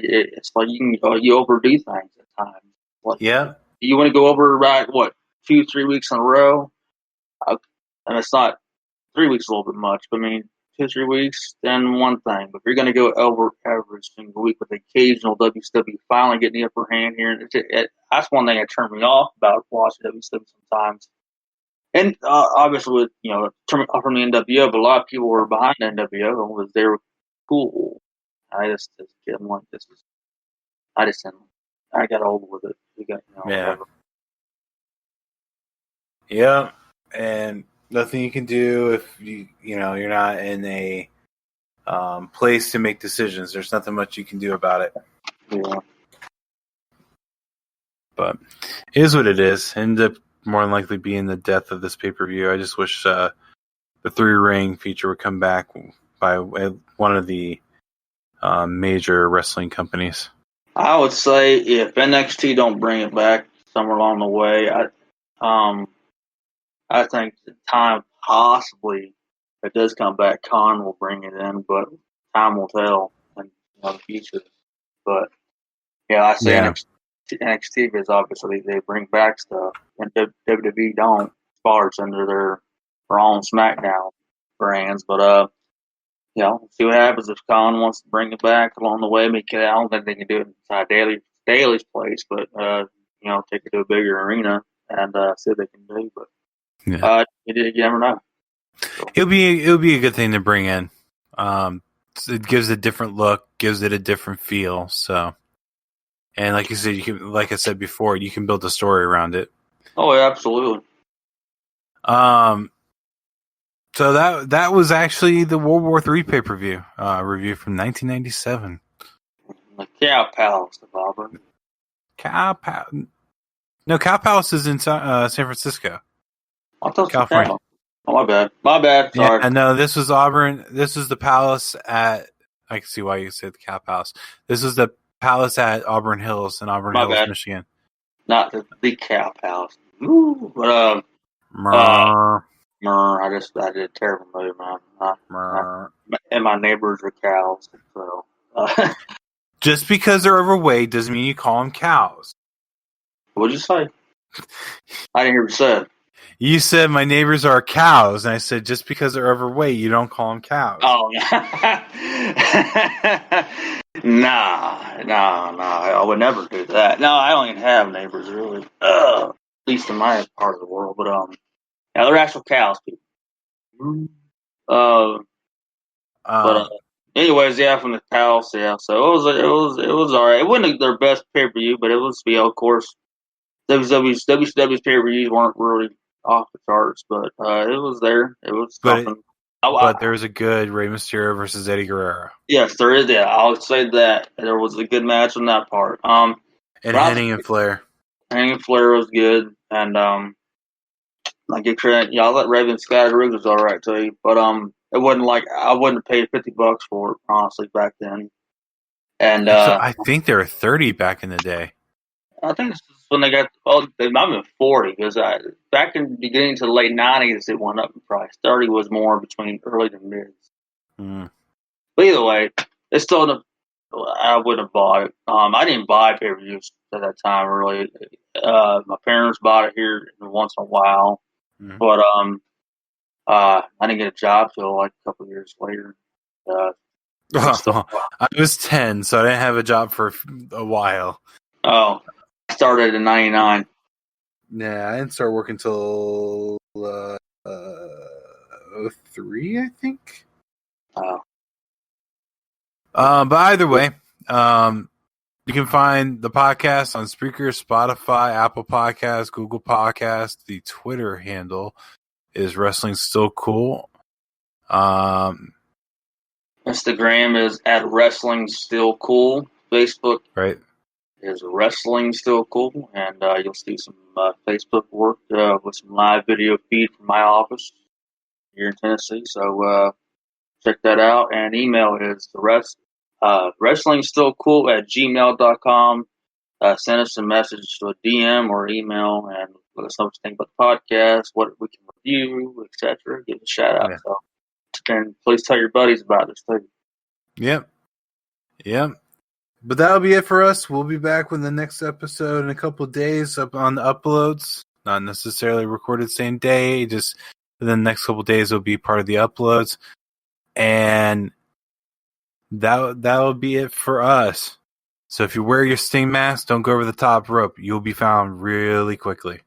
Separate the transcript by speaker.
Speaker 1: It's like you overdo things at times. Like,
Speaker 2: Yeah.
Speaker 1: you want to go over right 2-3 weeks in a row, and it's not 3 weeks a little bit much, but I mean 2-3 weeks, then one thing. But if you're going to go over every single week with occasional WCW finally getting the upper hand here, that's one thing that turned me off about watching WCW sometimes. And obviously, with from the NWO, but a lot of people were behind the NWO was they were cool. I just didn't like this. I just didn't. I got old with it. Whatever.
Speaker 2: Yeah, and nothing you can do if you're not in a place to make decisions. There's nothing much you can do about it.
Speaker 1: Yeah.
Speaker 2: But it is what it is. Ended up more than likely being the death of this pay-per-view. I just wish the 3-ring feature would come back by one of the major wrestling companies.
Speaker 1: I would say if NXT don't bring it back somewhere along the way, I think the time possibly if it does come back, Khan will bring it in, but time will tell in the future. But yeah, I say NXT because obviously they bring back stuff, and WWE don't. As far as under their own SmackDown brands, but see what happens if Khan wants to bring it back along the way. I don't think they can do it inside Daly's place, but take it to a bigger arena and see what they can do. But you never know. So.
Speaker 2: It'll be a good thing to bring in. It gives a different look, gives it a different feel. So, and like you said, like I said before, you can build a story around it.
Speaker 1: Oh, yeah, absolutely.
Speaker 2: So that was actually the World War III pay-per-view review from 1997.
Speaker 1: The Cow Palace of Auburn.
Speaker 2: No, Cow Palace is in San Francisco.
Speaker 1: I thought
Speaker 2: California.
Speaker 1: Oh, my bad. Sorry.
Speaker 2: Yeah, no, this was Auburn. This is the Palace at. I can see why you said the Cow Palace. This is the Palace at Auburn Hills in Auburn Hills,
Speaker 1: bad.
Speaker 2: Michigan.
Speaker 1: Not the Cow Palace. Ooh, but I did a terrible move, man. And my neighbors are cows, so.
Speaker 2: Just because they're overweight doesn't mean you call them cows.
Speaker 1: What'd you say? I didn't hear what you said.
Speaker 2: You said my neighbors are cows, and I said just because they're overweight, you don't call them cows.
Speaker 1: Oh, nah. I would never do that. No, I don't even have neighbors really. At least in my part of the world, but they're actual cows, people. Anyways, from the Palace, yeah. So it was all right. It wasn't their best pay per view, but it was, of course, WCW's pay per views weren't really off the charts, but it was there. It was something.
Speaker 2: But there was a good Rey Mysterio versus Eddie Guerrero.
Speaker 1: Yes, there is that. I would say that there was a good match on that part.
Speaker 2: And Hennig and Flair.
Speaker 1: Hennig and Flair was good, and I give credit. I let Raven Skywalker was all right too, but it wasn't like I wouldn't have paid $50 for it honestly back then. And
Speaker 2: I think they were $30 back in the day.
Speaker 1: I think this is when they got. They might have been $40 because back in the beginning to the late '90s, it went up in price. $30 was more between early to mids. But either way, it's still. I wouldn't have bought it. I didn't buy pay-per-views at that time really. My parents bought it here once in a while, but I didn't get a job till like a couple of years later.
Speaker 2: I was 10, so I didn't have a job for a while.
Speaker 1: Oh, I started in '99.
Speaker 2: Yeah, I didn't start working until 03, I think.
Speaker 1: Oh.
Speaker 2: But either way, you can find the podcast on Spreaker, Spotify, Apple Podcasts, Google Podcasts. The Twitter handle is Wrestling Still Cool.
Speaker 1: Instagram is at Wrestling Still Cool. Facebook is Wrestling Still Cool, and you'll see some Facebook work with some live video feed from my office here in Tennessee. So check that out. And email is wrestlingstillcool@gmail.com. Send us a message to a DM or email and let us know what you think about the podcast, what we can review, etc. Give a shout out.
Speaker 2: Yeah.
Speaker 1: So, and please tell your buddies about this too.
Speaker 2: Yep. But that'll be it for us. We'll be back with the next episode in a couple of days up on the uploads. Not necessarily recorded same day, just within the next couple of days will be part of the uploads. And that'll be it for us. So if you wear your Sting mask, don't go over the top rope. You'll be found really quickly.